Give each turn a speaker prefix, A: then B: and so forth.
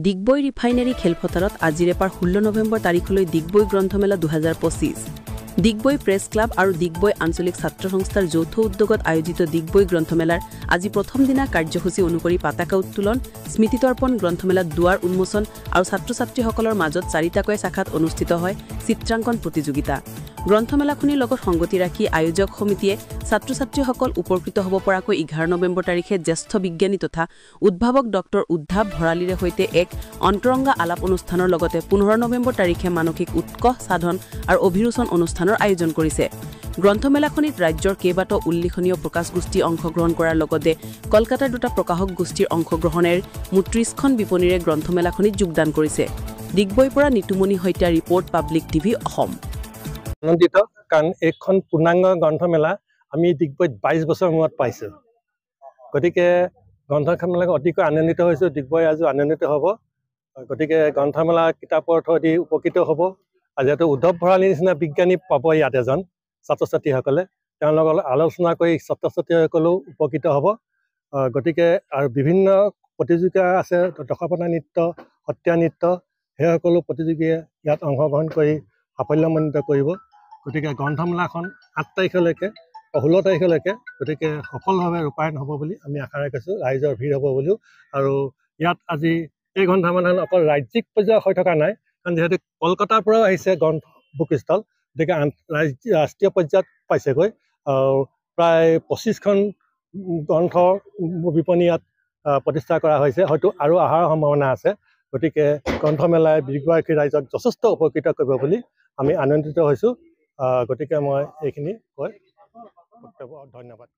A: Digboi refinery খেলপথাৰত আজিৰে পৰা 16 নৱেম্বৰ তাৰিখলৈ ডিগবৈ গ্ৰন্থমেলা 2025 ডিগবৈ প্ৰেছ ক্লাব আৰু ডিগবৈ আঞ্চলিক ছাত্ৰ সংস্থাৰ যৌথ উদ্যোগত আয়োজিত ডিগবৈ গ্ৰন্থমেলাৰ আজি প্ৰথম দিনা কাৰ্যসূচী অনুসৰি পতাকা উত্তোলন স্মৃতিতৰ্পণ গ্ৰন্থমেলাত দুৱাৰ উন্মোচন আৰু ছাত্ৰ-ছাত্ৰীসকলৰ মাজত চাৰিটাকৈ শাখাত অনুষ্ঠিত হয় চিত্ৰাংকন প্ৰতিযোগিতা গ্ৰন্থমেলাখনিৰ লগত সংগতি ৰাখি আয়োজক সমিতিয়ে ছাত্ৰ-ছাত্ৰীসকল উপকৃত হ'ব পৰাকৈ 11 নৱেম্বৰ তাৰিখে জ্যেষ্ঠ বিজ্ঞানী তথা উদ্ভাৱক ডক্টৰ উদ্ধাৱ ভৰালীৰে সৈতে এক অন্তৰংগা আলাপ অনুষ্ঠানৰ লগতে 15 নৱেম্বৰ তাৰিখে মানসিক উৎকৰ্ষ সাধন আৰু অভিৰোচন অনুষ্ঠানৰ আয়োজন কৰিছে গ্ৰন্থমেলাখনিত ৰাজ্যৰ কেইবাটাও উল্লেখনীয় প্ৰকাশ গোষ্ঠী অংশগ্ৰহণ কৰাৰ লগতে কলকাতাৰ দুটা প্ৰকাশক গোষ্ঠীৰ অংশগ্ৰহণেৰে মুঠ 30খন বিপণীৰে গ্ৰন্থমেলাখনিত যোগদান কৰিছে ডিগবৈৰ পৰা নিতুমণি হত্যা ৰিপৰ্ট পাব্লিক টিভি অসম
B: আনন্দিত কাৰণ এইখন পূৰ্ণাংগ গ্ৰন্থমেলা আমি ডিগবৈত 22 বছৰ মূৰত পাইছোঁ গতিকে গ্ৰন্থমেলাক অতিকৈ আনন্দিত হৈছোঁ ডিগবৈ আজি আনন্দিত হ'ব গতিকে গ্ৰন্থমেলা কিতাপৰ থ্ৰুদি উপকৃত হ'ব আৰু যেহেতু উদ্ধৱ ভৰালীৰ নিচিনা বিজ্ঞানী পাব ইয়াত এজন ছাত্ৰ-ছাত্ৰীসকলে তেওঁলোকৰ আলোচনা কৰি ছাত্ৰ-ছাত্ৰীসকলেও উপকৃত হ'ব গতিকে আৰু বিভিন্ন প্ৰতিযোগিতা আছে দশাপনা নৃত্য সত্ৰীয়া নৃত্য সেইসকলো প্ৰতিযোগীয়ে ইয়াত অংশগ্ৰহণ কৰি সাফল্যমণ্ডিত কৰিব গতিকে গ্ৰন্থমেলাখন 8 তাৰিখলৈকে 16 তাৰিখলৈকে গতিকে সফলভাৱে ৰূপায়ণ হ'ব বুলি আমি আশা ৰাখিছোঁ ৰাইজৰ ভিৰ হ'ব বুলিও আৰু ইয়াত আজি এই গ্ৰন্থমেলাখন অকল ৰাজ্যিক পৰ্যায়ৰ হৈ থকা নাই কাৰণ যিহেতু কলকাতাৰ পৰাও আহিছে গ্ৰন্থ বুক ষ্টল গতিকে ৰাষ্ট্ৰীয় পৰ্যায়ত পাইছেগৈ প্ৰায় 25খন গ্ৰন্থৰ বিপণী ইয়াত প্ৰতিষ্ঠা কৰা হৈছে হয়তো আৰু অহাৰ সম্ভাৱনা আছে গতিকে গ্ৰন্থমেলাই ডিগবৈবাসী ৰাইজক যথেষ্ট উপকৃত কৰিব বুলি আমি আনন্দিত হৈছোঁ গতিকে মই এইখিনি কৈ ধন্যবাদ